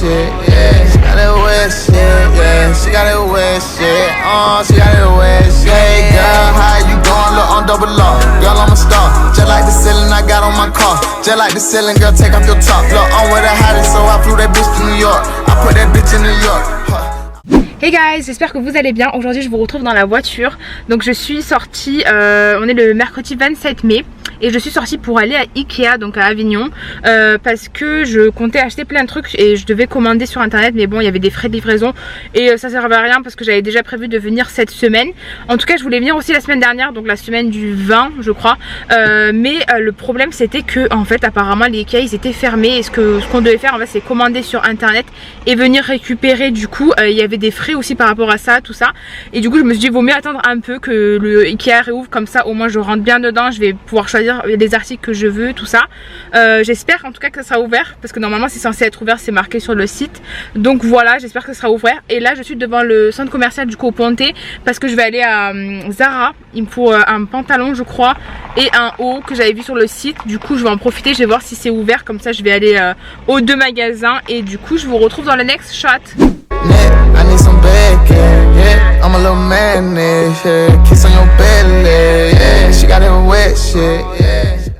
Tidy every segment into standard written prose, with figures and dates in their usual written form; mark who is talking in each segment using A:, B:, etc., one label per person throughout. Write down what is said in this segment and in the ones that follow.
A: shit, yeah. She got that wet shit, yeah. She got that wet shit, she got that wet shit. Hey girl, how you doing? Look on double up, girl I'm a star. Just like the ceiling I got on my car. Just like the ceiling, girl take off your top. Look, I'm with the hottest, so I flew that bitch to New York. I put that bitch in New York.
B: Hey guys, j'espère que vous allez bien. Aujourd'hui je vous retrouve dans la voiture. Donc je suis sortie, on est le mercredi 27 mai. Et je suis sortie pour aller à Ikea, donc à Avignon, parce que je comptais acheter plein de trucs et je devais commander sur internet, mais bon il y avait des frais de livraison et ça servait à rien parce que j'avais déjà prévu de venir cette semaine. En tout cas je voulais venir aussi la semaine dernière, donc la semaine du 20 je crois, mais le problème c'était que en fait apparemment les Ikea ils étaient fermés et ce qu'on devait faire en fait c'est commander sur internet et venir récupérer. Du coup il y avait des frais aussi par rapport à ça, tout ça, et du coup je me suis dit vaut mieux attendre un peu que le Ikea réouvre, comme ça au moins je rentre bien dedans, je vais pouvoir choisir les articles que je veux, tout ça. J'espère en tout cas que ça sera ouvert parce que normalement c'est censé être ouvert, c'est marqué sur le site, donc voilà, j'espère que ça sera ouvert. Et là je suis devant le centre commercial du coup au Pontet parce que je vais aller à Zara. Il me faut un pantalon je crois et un haut que j'avais vu sur le site. Du coup je vais en profiter, je vais voir si c'est ouvert, comme ça je vais aller aux deux magasins et du coup je vous retrouve dans le next shot.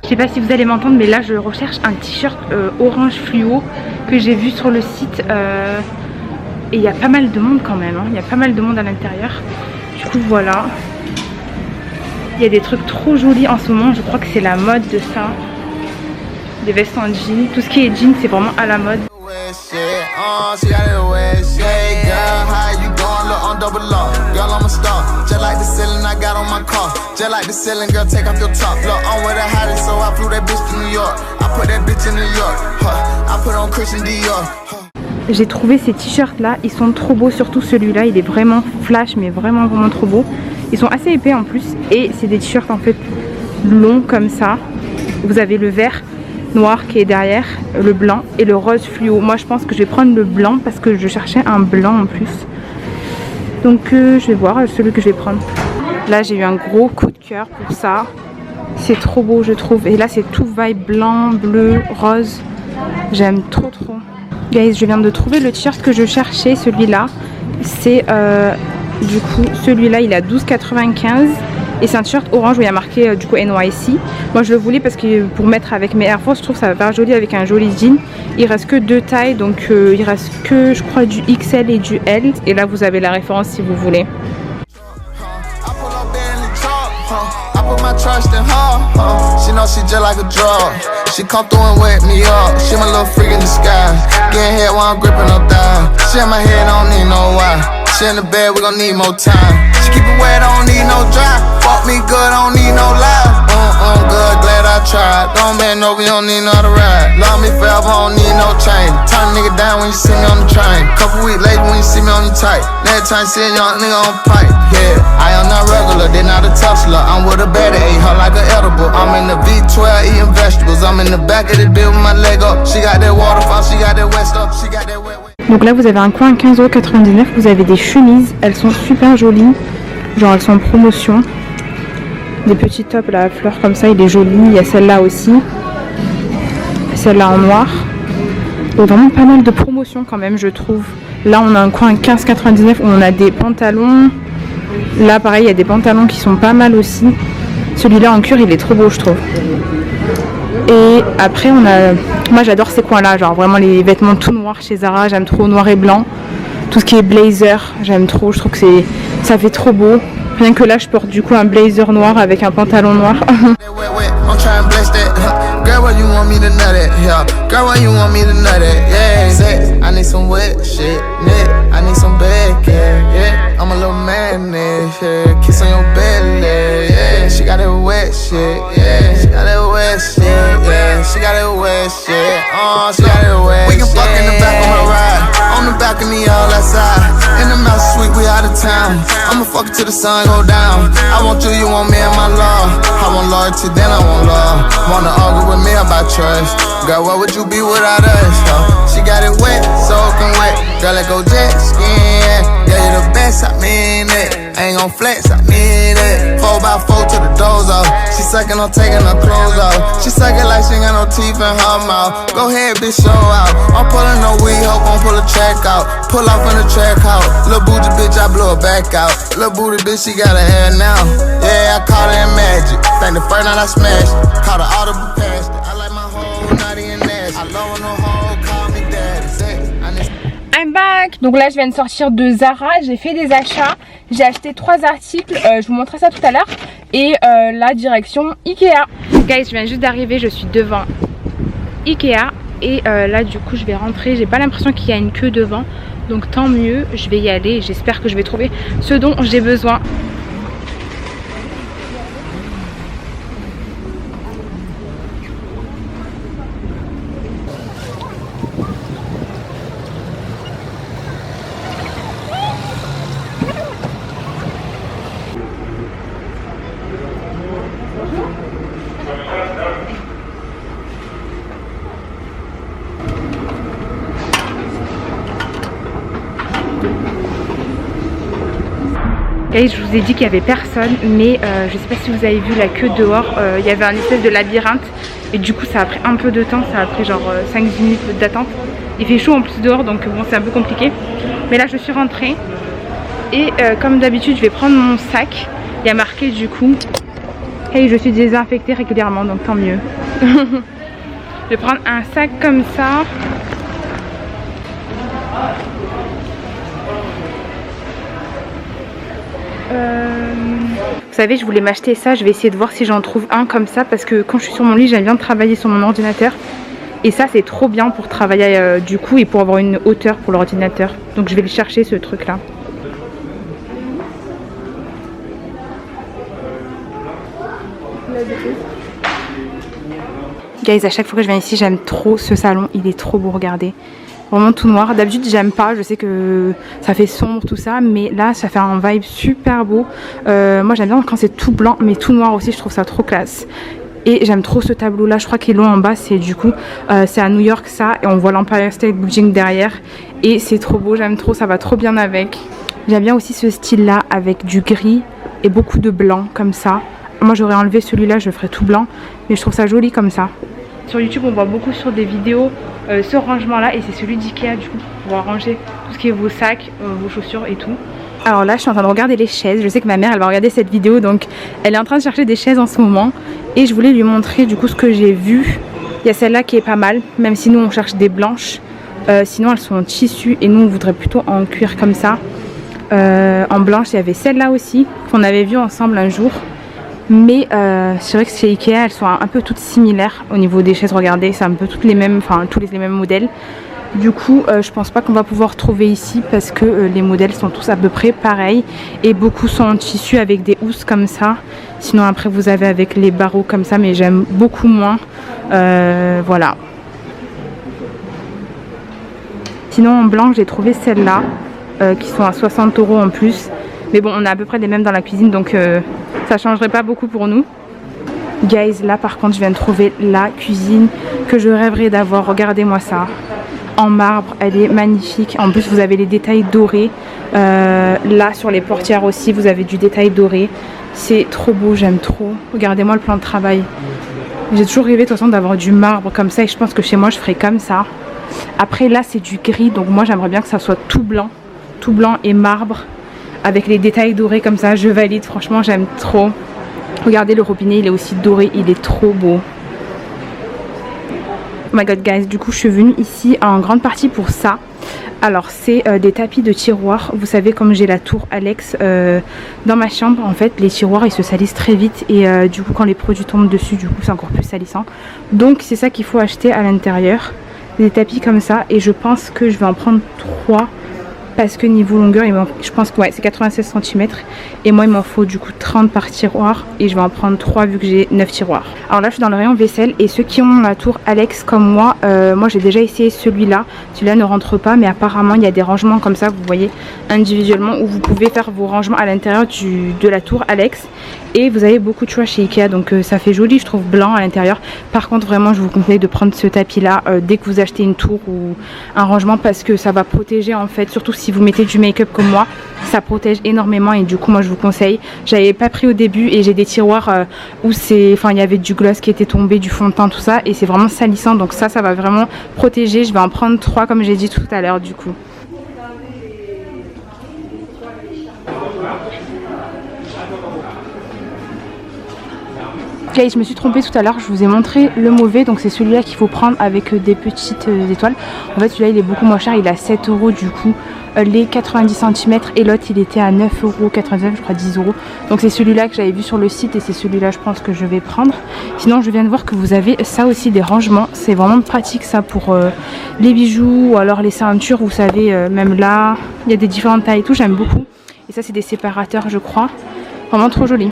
B: Je sais pas si vous allez m'entendre, mais là je recherche un t-shirt orange fluo que j'ai vu sur le site et il y a pas mal de monde quand même, hein. Il y a pas mal de monde à l'intérieur. Du coup voilà, il y a des trucs trop jolis en ce moment, je crois que c'est la mode de ça. Des vestes en jean, tout ce qui est jean c'est vraiment à la mode. Double up, girl I'm a star. Just like the ceiling I got on my car. Just like the ceiling, girl take off your top. Look, I'm with the hottest, so I flew that bitch to New York. I put that bitch in New York. I put on Christian Dior. J'ai trouvé ces t-shirts là, ils sont trop beaux, surtout celui-là, il est vraiment flash, mais vraiment trop beau. Ils sont assez épais en plus et c'est des t-shirts en fait longs comme ça. Vous avez le vert noir qui est derrière, le blanc et le rose fluo. Moi je pense que je vais prendre le blanc parce que je cherchais un blanc en plus. Donc je vais voir celui que je vais prendre. Là j'ai eu un gros coup de cœur pour ça. C'est trop beau je trouve. Et là c'est tout vibe blanc, bleu, rose. J'aime trop. Guys, je viens de trouver le t-shirt que je cherchais, celui-là. C'est du coup celui-là il est à 12,95. Et c'est un t-shirt orange où il y a marqué du coup NYC. Moi je le voulais parce que pour mettre avec mes Air Force, je trouve ça va faire joli avec un joli jean. Il reste que deux tailles, donc il reste que je crois du XL et du L. Et là vous avez la référence si vous voulez. She in the bed, we gon' need more time. She keep it wet, don't need no dry. Fuck me good, don't need no lies. Good, glad I tried. Don't bend over, you don't need another ride. Love me forever, don't need no chain. Turn a nigga down when you see me on the train. Couple weeks later when you see me on your tight. Next time see a young nigga on pipe. Yeah, I am not regular, they not a Tesla. I'm with a better, ate her like an edible. I'm in the V12 eating vegetables. I'm in the back of the bill with my leg up. She got that waterfall, she got that wet stuff, she got that wet. Donc là vous avez un coin à 15,99 €, vous avez des chemises, elles sont super jolies, genre elles sont en promotion. Des petits tops là à fleurs comme ça, il est joli, il y a celle-là aussi, celle-là en noir. Il y a vraiment pas mal de promotions quand même je trouve. Là on a un coin à 15,99 € où on a des pantalons, là pareil il y a des pantalons qui sont pas mal aussi. Celui-là en cuir il est trop beau je trouve. Et après on a, moi j'adore ces coins là, genre vraiment les vêtements tout noirs chez Zara, j'aime trop noir et blanc. Tout ce qui est blazer, j'aime trop, je trouve que ça fait trop beau. Rien que là je porte du coup un blazer noir avec un pantalon noir. Balcony all outside. In the mouse suite, we out of town. I'ma fuck it till the sun go down. I want you want me and my love. I want loyalty, then I want love. Wanna argue with me about trust. Girl, what would you be without us? She got it wet, soaking wet. Girl, let go jet skin. Yeah, you the best, I mean it. I ain't gon' flex, I mean it. 4x4 to the doors off. She say sucking, I'm taking her clothes off. She sucking like she ain't got no teeth in her mouth. Go ahead, bitch, show out. I'm pulling no weed, hope I'm pull a track out. Pull off in the track out. Lil' bougie bitch, I blow her back out. Lil' booty bitch, she got her hair now. Yeah, I caught her in magic. Think the first night I smashed it. Caught her audible past it. I like my whole naughty and nasty. I love when the whole call me daddy.
C: I'm back. Donc là je viens de sortir de Zara, j'ai fait des achats, j'ai acheté 3 articles, je vous montrerai ça tout à l'heure. Et la direction Ikea. Guys, je viens juste d'arriver, je suis devant Ikea. Et là du coup je vais rentrer, j'ai pas l'impression qu'il y a une queue devant. Donc tant mieux, je vais y aller, j'espère que je vais trouver ce dont j'ai besoin. Guys, je vous ai dit qu'il n'y avait personne, mais je sais pas si vous avez vu la queue dehors, il y avait un espèce de labyrinthe et du coup ça a pris un peu de temps, ça a pris genre 5-10 minutes d'attente. Il fait chaud en plus dehors donc bon c'est un peu compliqué. Mais là je suis rentrée et comme d'habitude je vais prendre mon sac, il y a marqué du coup hey, je suis désinfectée régulièrement donc tant mieux. Je vais prendre un sac comme ça. Vous savez, je voulais m'acheter ça, je vais essayer de voir si j'en trouve un comme ça parce que quand je suis sur mon lit j'aime bien travailler sur mon ordinateur et ça c'est trop bien pour travailler du coup et pour avoir une hauteur pour l'ordinateur, donc je vais le chercher ce truc là. Guys, à chaque fois que je viens ici j'aime trop ce salon, il est trop beau, regardez. Vraiment tout noir, d'habitude j'aime pas, je sais que ça fait sombre tout ça, mais là ça fait un vibe super beau. Moi j'aime bien quand c'est tout blanc mais tout noir aussi, je trouve ça trop classe. Et j'aime trop ce tableau là, je crois qu'il est long en bas, c'est du coup c'est à New York ça, et on voit l'Empire State Building derrière et c'est trop beau, j'aime trop, ça va trop bien avec. J'aime bien aussi ce style là avec du gris et beaucoup de blanc comme ça. Moi j'aurais enlevé celui-là, je ferais tout blanc, mais je trouve ça joli comme ça. Sur YouTube on voit beaucoup sur des vidéos ce rangement là et c'est celui d'Ikea du coup pour pouvoir ranger tout ce qui est vos sacs, vos chaussures et tout. Alors là je suis en train de regarder les chaises, je sais que ma mère elle va regarder cette vidéo donc elle est en train de chercher des chaises en ce moment et je voulais lui montrer du coup ce que j'ai vu. Il y a celle-là qui est pas mal, même si nous on cherche des blanches, sinon elles sont en tissu et nous on voudrait plutôt en cuir comme ça. En blanche il y avait celle-là aussi qu'on avait vue ensemble un jour. Mais c'est vrai que chez Ikea elles sont un peu toutes similaires au niveau des chaises, regardez c'est un peu toutes les mêmes, enfin tous les mêmes modèles. Du coup je pense pas qu'on va pouvoir trouver ici parce que les modèles sont tous à peu près pareils et beaucoup sont en tissu avec des housses comme ça. Sinon après vous avez avec les barreaux comme ça mais j'aime beaucoup moins, voilà. Sinon en blanc j'ai trouvé celles-là qui sont à 60 € en plus. Mais bon on a à peu près les mêmes dans la cuisine donc ça changerait pas beaucoup pour nous. Guys, là par contre je viens de trouver la cuisine que je rêverais d'avoir, regardez-moi ça. En marbre, elle est magnifique. En plus vous avez les détails dorés. Là sur les portières aussi vous avez du détail doré. C'est trop beau, j'aime trop. Regardez-moi le plan de travail. J'ai toujours rêvé de toute façon d'avoir du marbre comme ça et je pense que chez moi je ferais comme ça. Après là c'est du gris donc moi j'aimerais bien que ça soit tout blanc et marbre. Avec les détails dorés comme ça, je valide, franchement j'aime trop. Regardez le robinet, il est aussi doré, il est trop beau. Oh my god guys, du coup je suis venue ici en grande partie pour ça. Alors c'est des tapis de tiroirs. Vous savez comme j'ai la tour Alex dans ma chambre, en fait les tiroirs ils se salissent très vite. Et du coup quand les produits tombent dessus, du coup c'est encore plus salissant. Donc c'est ça qu'il faut acheter à l'intérieur. Des tapis comme ça et je pense que je vais en prendre 3. Parce que niveau longueur, je pense que ouais, c'est 96 cm. Et moi, il m'en faut du coup 30 par tiroir. Et je vais en prendre 3 vu que j'ai 9 tiroirs. Alors là, je suis dans le rayon vaisselle. Et ceux qui ont la tour Alex comme moi, moi j'ai déjà essayé celui-là. Celui-là ne rentre pas. Mais apparemment, il y a des rangements comme ça, vous voyez, individuellement. Où vous pouvez faire vos rangements à l'intérieur de la tour Alex. Et vous avez beaucoup de choix chez Ikea. Donc ça fait joli, je trouve, blanc à l'intérieur. Par contre, vraiment, je vous conseille de prendre ce tapis-là dès que vous achetez une tour ou un rangement. Parce que ça va protéger en fait, surtout si si vous mettez du make-up comme moi, ça protège énormément et du coup moi je vous conseille. J'avais pas pris au début et j'ai des tiroirs où il y avait du gloss qui était tombé, du fond de teint, tout ça, et c'est vraiment salissant, donc ça va vraiment protéger. Je vais en prendre 3 comme j'ai dit tout à l'heure du coup. Okay, je me suis trompée tout à l'heure, je vous ai montré le mauvais, donc c'est celui-là qu'il faut prendre avec des petites étoiles. En fait celui-là il est beaucoup moins cher, il est à 7 € du coup, les 90 cm, et l'autre il était à 9,99 €, je crois 10 €. Donc c'est celui-là que j'avais vu sur le site et c'est celui-là je pense que je vais prendre. Sinon je viens de voir que vous avez ça aussi, des rangements, c'est vraiment pratique ça pour les bijoux ou alors les ceintures, vous savez, même là, il y a des différentes tailles et tout, j'aime beaucoup. Et ça c'est des séparateurs je crois, vraiment trop joli.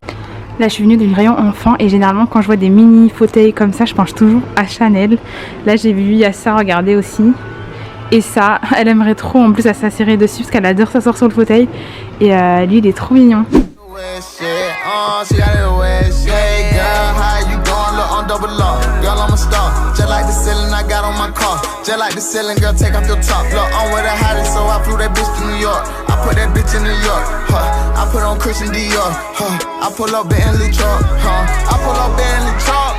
C: Là je suis venue d'une rayon enfant et généralement quand je vois des mini fauteuils comme ça je pense toujours à Chanel. Là j'ai vu, il y a ça, regardez aussi. Et ça, elle aimerait trop en plus à s'asseoir dessus parce qu'elle adore s'asseoir sur le fauteuil. Et lui il est trop mignon.
B: Put that bitch in New York, I put on Christian Dior, I pull up Bentley truck, I pull up Bentley truck,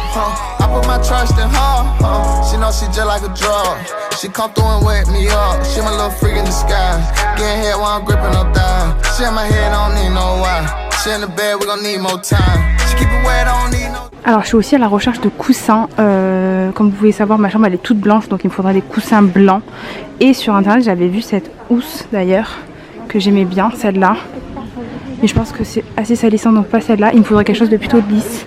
B: I put my trust in her, she know she just like a drug. She come through and wake me up, she my little freak in disguise. Getting head while I'm gripping her thigh. She in my head, I don't need no why. She in the bed, we gon' need more time. She keep it wet, I don't need no.
C: Alors je suis aussi à la recherche de coussins, comme vous pouvez savoir ma chambre elle est toute blanche donc il me faudrait des coussins blancs. Et sur internet j'avais vu cette housse d'ailleurs, que j'aimais bien, celle-là, mais je pense que c'est assez salissant donc pas celle-là. Il me faudrait quelque chose de plutôt lisse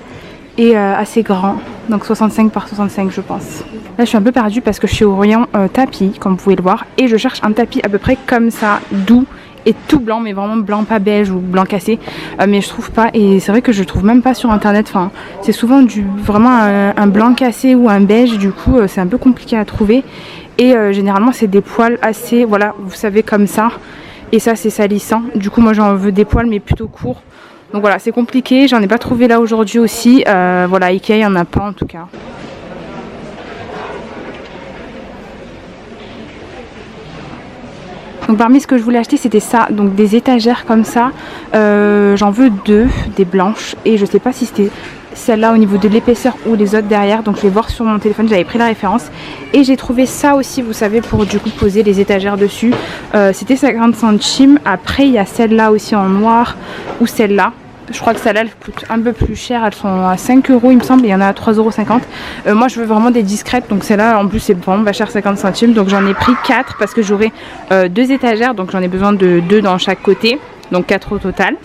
C: et assez grand, donc 65 par 65 je pense. Là je suis un peu perdue parce que je suis au rayon tapis comme vous pouvez le voir et je cherche un tapis à peu près comme ça, doux et tout blanc, mais vraiment blanc pas beige ou blanc cassé, mais je trouve pas, et c'est vrai que je trouve même pas sur internet. Enfin c'est souvent vraiment un blanc cassé ou un beige, du coup c'est un peu compliqué à trouver et généralement c'est des poils assez, voilà, vous savez, comme ça. Et ça c'est salissant, du coup moi j'en veux des poils mais plutôt courts. Donc voilà, c'est compliqué, j'en ai pas trouvé là aujourd'hui aussi. Voilà, Ikea il n'y en a pas en tout cas. Donc parmi ce que je voulais acheter c'était ça, donc des étagères comme ça. J'en veux 2, des blanches, et je sais pas si c'était celle-là au niveau de l'épaisseur ou les autres derrière, donc je vais voir sur mon téléphone, j'avais pris la référence. Et j'ai trouvé ça aussi, vous savez, pour du coup poser les étagères dessus. C'était 50 centimes. Après il y a celle-là aussi en noir, ou celle-là. Je crois que celle-là elle coûte un peu plus cher, elles sont à 5 € il me semble, et il y en a à 3,50 €. Moi je veux vraiment des discrètes, donc celle-là en plus c'est vraiment pas cher, 50 centimes. Donc j'en ai pris 4 parce que j'aurai 2 étagères, donc j'en ai besoin de 2 dans chaque côté, donc 4 au total.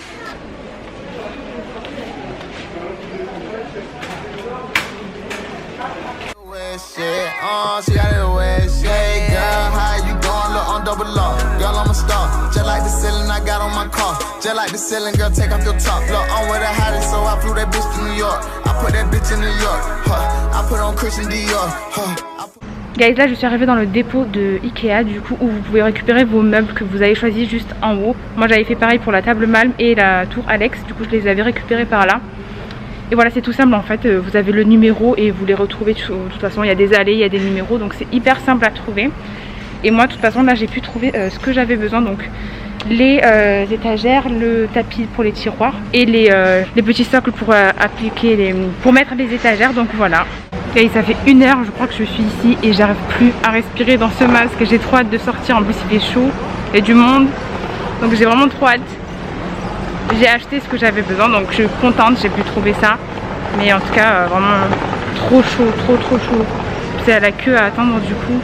B: Just like the ceiling, girl, take off your top. Look, I'm with the hottest, so I flew that bitch to New York. I put that bitch in New York, I put on Christian Dior,
C: Guys, là je suis arrivée dans le dépôt de Ikea, du coup, où vous pouvez récupérer vos meubles que vous avez choisis juste en haut. Moi j'avais fait pareil pour la table Malm et la tour Alex, du coup je les avais récupérés par là. Et voilà, c'est tout simple en fait, vous avez le numéro et vous les retrouvez de toute façon. Il y a des allées, il y a des numéros, donc c'est hyper simple à trouver. Et moi de toute façon là j'ai pu trouver ce que j'avais besoin, donc les étagères, le tapis pour les tiroirs et les petits socles pour appliquer pour mettre les étagères. Donc voilà. Et ça fait 1 heure je crois que je suis ici et j'arrive plus à respirer dans ce masque. J'ai trop hâte de sortir, en plus il fait chaud, il y a du monde, donc j'ai vraiment trop hâte. J'ai acheté ce que j'avais besoin, donc je suis contente, j'ai pu trouver ça. Mais en tout cas vraiment trop chaud, trop chaud. C'est à la queue à attendre du coup.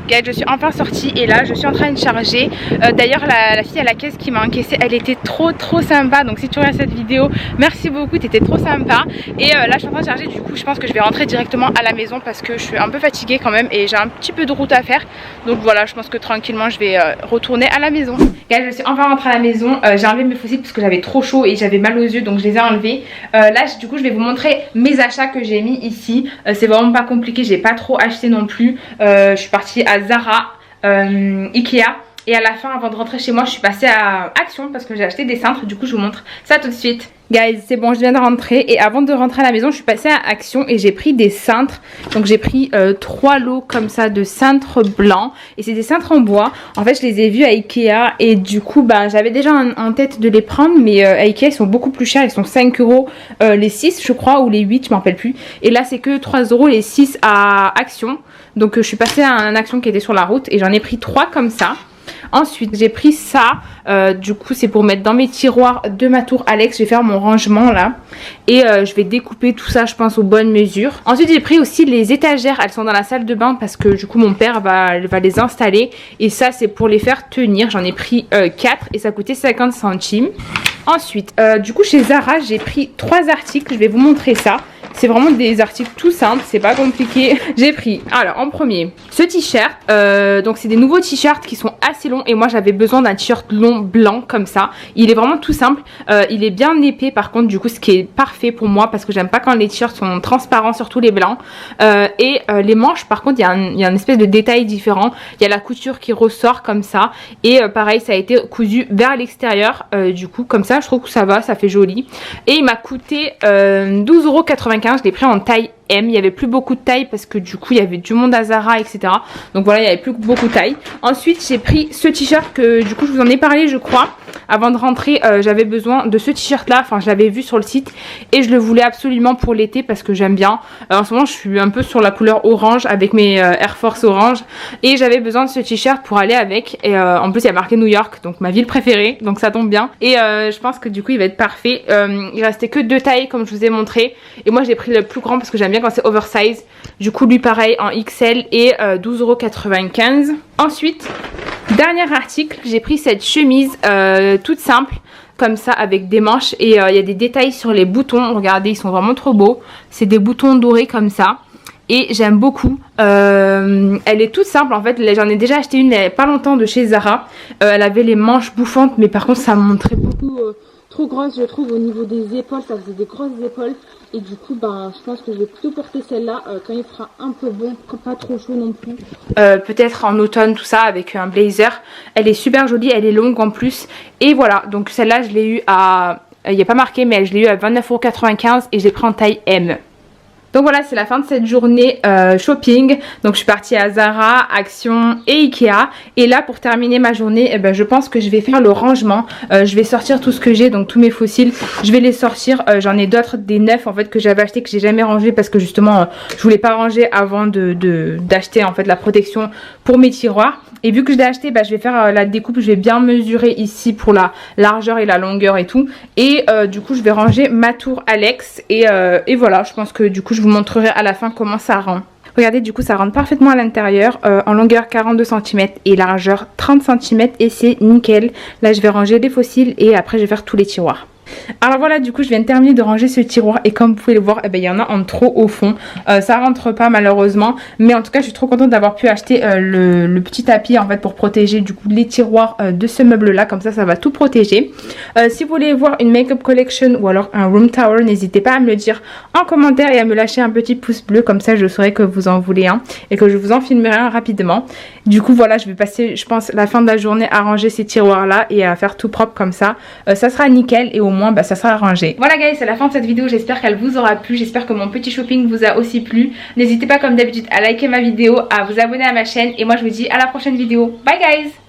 C: Guys, je suis enfin sortie et là je suis en train de charger. D'ailleurs la fille à la caisse qui m'a encaissé, elle était trop sympa. Donc si tu regardes cette vidéo, merci beaucoup, t'étais trop sympa. Et là je suis en train de charger, du coup je pense que je vais rentrer directement à la maison parce que je suis un peu fatiguée quand même et j'ai un petit peu de route à faire. Donc voilà, je pense que tranquillement je vais retourner à la maison. Guys, je suis enfin rentrée à la maison. J'ai enlevé mes fossiles parce que j'avais trop chaud et j'avais mal aux yeux, donc je les ai enlevés. Là du coup je vais vous montrer mes achats que j'ai mis ici. C'est vraiment pas compliqué, j'ai pas trop acheté non plus. Je suis partie à Zara, Ikea Et à la fin, avant de rentrer chez moi, je suis passée à Action parce que j'ai acheté des cintres. Du coup, je vous montre ça tout de suite. Guys, c'est bon, je viens de rentrer. Et avant de rentrer à la maison, je suis passée à Action et j'ai pris des cintres. Donc j'ai pris 3 lots comme ça de cintres blancs. Et c'est des cintres en bois. En fait, je les ai vus à Ikea. Et du coup, bah, j'avais déjà en tête de les prendre. Mais à Ikea, ils sont beaucoup plus chers. Ils sont 5 € les 6, je crois. Ou les 8, je m'en rappelle plus. Et là, c'est que 3 € les 6 à Action. Donc je suis passée à une Action qui était sur la route. Et j'en ai pris 3 comme ça. Ensuite j'ai pris ça, du coup c'est pour mettre dans mes tiroirs de ma tour Alex. Je vais faire mon rangement là et je vais découper tout ça je pense aux bonnes mesures. Ensuite j'ai pris aussi les étagères, elles sont dans la salle de bain parce que du coup mon père va les installer. Et ça c'est pour les faire tenir, j'en ai pris 4 et ça coûtait 50 centimes. Ensuite du coup chez Zara j'ai pris 3 articles, je vais vous montrer ça. C'est vraiment des articles tout simples, c'est pas compliqué. J'ai pris, alors en premier, ce t-shirt. Donc c'est des nouveaux t-shirts qui sont assez longs. Et moi j'avais besoin d'un t-shirt long blanc comme ça. Il est vraiment tout simple. Il est bien épais par contre, du coup ce qui est parfait pour moi. Parce que j'aime pas quand les t-shirts sont transparents, surtout les blancs. Et les manches par contre, il y a une espèce de détail différent. Il y a la couture qui ressort comme ça. Et pareil, ça a été cousu vers l'extérieur. Du coup comme ça, je trouve que ça va, ça fait joli. Et il m'a coûté 12,95 €. Je l'ai pris en taille M. Il n'y avait plus beaucoup de taille parce que du coup il y avait du monde à Zara, etc. Donc voilà, il n'y avait plus beaucoup de taille. Ensuite j'ai pris ce t-shirt que du coup je vous en ai parlé je crois. Avant de rentrer j'avais besoin de ce t-shirt là. Enfin je l'avais vu sur le site et je le voulais absolument pour l'été parce que j'aime bien. En ce moment je suis un peu sur la couleur orange avec mes Air Force orange. Et j'avais besoin de ce t-shirt pour aller avec. Et en plus il y a marqué New York, donc ma ville préférée. Donc ça tombe bien. Et je pense que du coup il va être parfait. Il restait que 2 tailles comme je vous ai montré. Et moi j'ai pris le plus grand parce que j'aime bien quand c'est oversize. Du coup lui pareil en XL et 12,95 €. Ensuite dernier article, j'ai pris cette chemise toute simple comme ça avec des manches et il y a des détails sur les boutons. Regardez, ils sont vraiment trop beaux. C'est des boutons dorés comme ça. Et j'aime beaucoup. Elle est toute simple en fait. J'en ai déjà acheté une il n'y a pas longtemps de chez Zara. Elle avait les manches bouffantes mais par contre ça me montrait beaucoup trop grosse je trouve au niveau des épaules. Ça faisait des grosses épaules. Et du coup ben je pense que je vais plutôt porter celle-là quand il fera un peu bon, pas trop chaud non plus. Peut-être en automne tout ça avec un blazer. Elle est super jolie, elle est longue en plus. Et voilà, donc celle-là je l'ai eu à... Il n'y a pas marqué mais je l'ai eu à 29,95 € et je l'ai pris en taille M. Donc voilà, c'est la fin de cette journée shopping. Donc je suis partie à Zara, Action et Ikea. Et là pour terminer ma journée, eh ben, je pense que je vais faire le rangement. Je vais sortir tout ce que j'ai, donc tous mes fossiles. Je vais les sortir. J'en ai d'autres, des neufs en fait que j'avais acheté que j'ai jamais rangé parce que justement je voulais pas ranger avant d'acheter en fait la protection pour mes tiroirs. Et vu que je l'ai acheté, bah, je vais faire la découpe. Je vais bien mesurer ici pour la largeur et la longueur et tout. Et du coup je vais ranger ma tour Alex. Et voilà, je pense que du coup je vous montrerai à la fin comment ça rend. Regardez, du coup ça rentre parfaitement à l'intérieur, en longueur 42 cm et largeur 30 cm et c'est nickel. Là je vais ranger les fossiles et après je vais faire tous les tiroirs. Alors voilà, du coup je viens de terminer de ranger ce tiroir et comme vous pouvez le voir, eh ben, il y en a en trop au fond. Ça rentre pas malheureusement, mais en tout cas je suis trop contente d'avoir pu acheter le petit tapis en fait pour protéger du coup les tiroirs de ce meuble là, comme ça va tout protéger. Si vous voulez voir une make-up collection ou alors un room tower, n'hésitez pas à me le dire en commentaire et à me lâcher un petit pouce bleu, comme ça je saurai que vous en voulez un et que je vous en filmerai un rapidement. Du coup voilà, je vais passer je pense la fin de la journée à ranger ces tiroirs là et à faire tout propre comme ça. Ça sera nickel et au moins bah, ça sera rangé. Voilà guys, c'est la fin de cette vidéo, j'espère qu'elle vous aura plu, j'espère que mon petit shopping vous a aussi plu. N'hésitez pas comme d'habitude à liker ma vidéo, à vous abonner à ma chaîne et moi je vous dis à la prochaine vidéo. Bye guys.